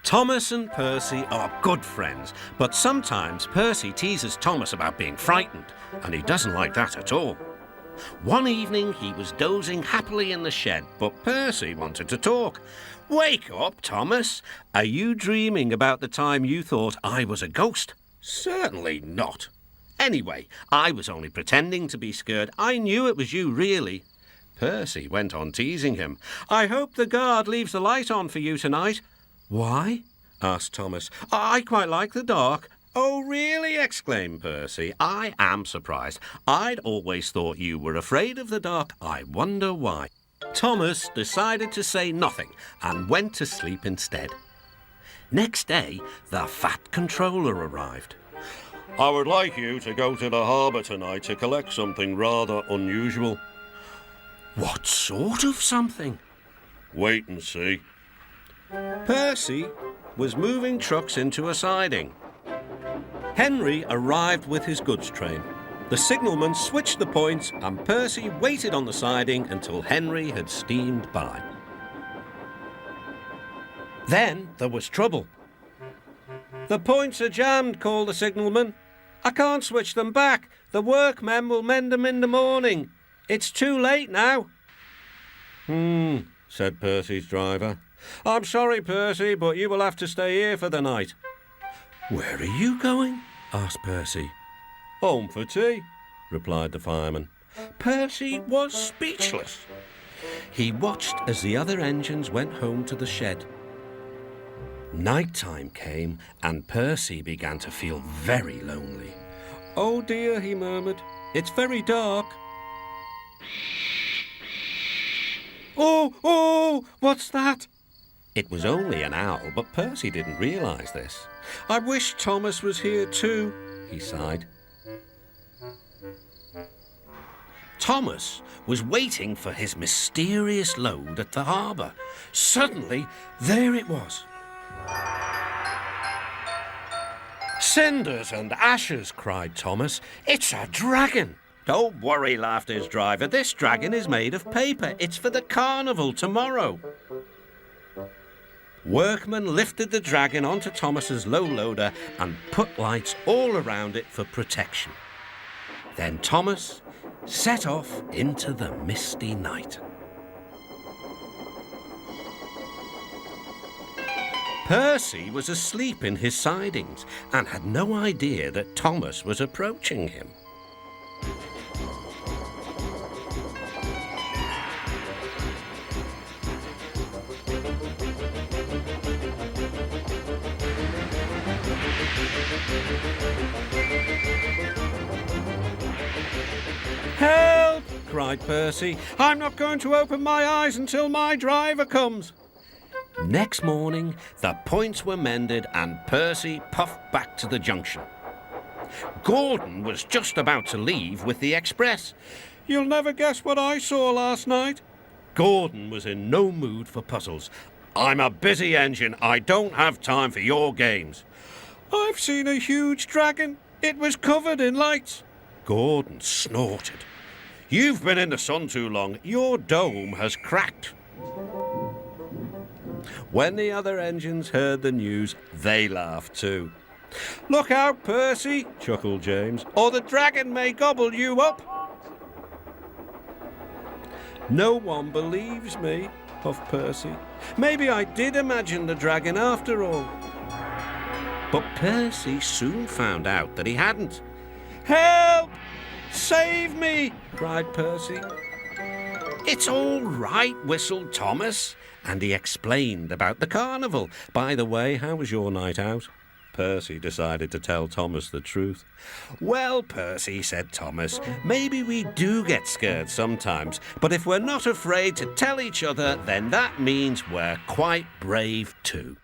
Thomas and Percy are good friends, but sometimes Percy teases Thomas about being frightened, and he doesn't like that at all. One evening he was dozing happily in the shed, but Percy wanted to talk. "Wake up, Thomas. Are you dreaming about the time you thought I was a ghost?" "Certainly not. Anyway, I was only pretending to be scared. I knew it was you, really." Percy went on teasing him. "I hope the guard leaves the light on for you tonight." "Why?" asked Thomas. "I quite like the dark." "Oh, really?" exclaimed Percy. "I am surprised. I'd always thought you were afraid of the dark. I wonder why." Thomas decided to say nothing and went to sleep instead. Next day, the Fat Controller arrived. "I would like you to go to the harbour tonight to collect something rather unusual." "What sort of something?" "Wait and see." Percy was moving trucks into a siding. Henry arrived with his goods train. The signalman switched the points and Percy waited on the siding until Henry had steamed by. Then there was trouble. "The points are jammed," called the signalman. "I can't switch them back. The workmen will mend them in the morning. It's too late now." Said Percy's driver. "I'm sorry, Percy, but you will have to stay here for the night." "Where are you going?" asked Percy. "Home for tea," replied the fireman. Percy was speechless. He watched as the other engines went home to the shed. Night time came and Percy began to feel very lonely. "Oh dear," he murmured, "it's very dark." Oh, what's that?" It was only an owl, but Percy didn't realise this. "I wish Thomas was here too," he sighed. Thomas was waiting for his mysterious load at the harbour. Suddenly, there it was. "Cinders and ashes," cried Thomas. "It's a dragon." "Don't worry," laughed his driver. "This dragon is made of paper. It's for the carnival tomorrow." Workmen lifted the dragon onto Thomas's low loader and put lights all around it for protection. Then Thomas set off into the misty night. Percy was asleep in his sidings and had no idea that Thomas was approaching him. "Help!" cried Percy. "I'm not going to open my eyes until my driver comes." Next morning, the points were mended and Percy puffed back to the junction. Gordon was just about to leave with the express. "You'll never guess what I saw last night." Gordon was in no mood for puzzles. "I'm a busy engine. I don't have time for your games." "I've seen a huge dragon. It was covered in lights." Gordon snorted. "You've been in the sun too long. Your dome has cracked." When the other engines heard the news, they laughed too. "Look out, Percy," chuckled James, "or the dragon may gobble you up." "No one believes me," puffed Percy. "Maybe I did imagine the dragon after all." But Percy soon found out that he hadn't. "Help! Save me!" cried Percy. "It's all right," whistled Thomas, and he explained about the carnival. "By the way, how was your night out?" Percy decided to tell Thomas the truth. "Well, Percy," said Thomas, "maybe we do get scared sometimes, but if we're not afraid to tell each other, then that means we're quite brave too."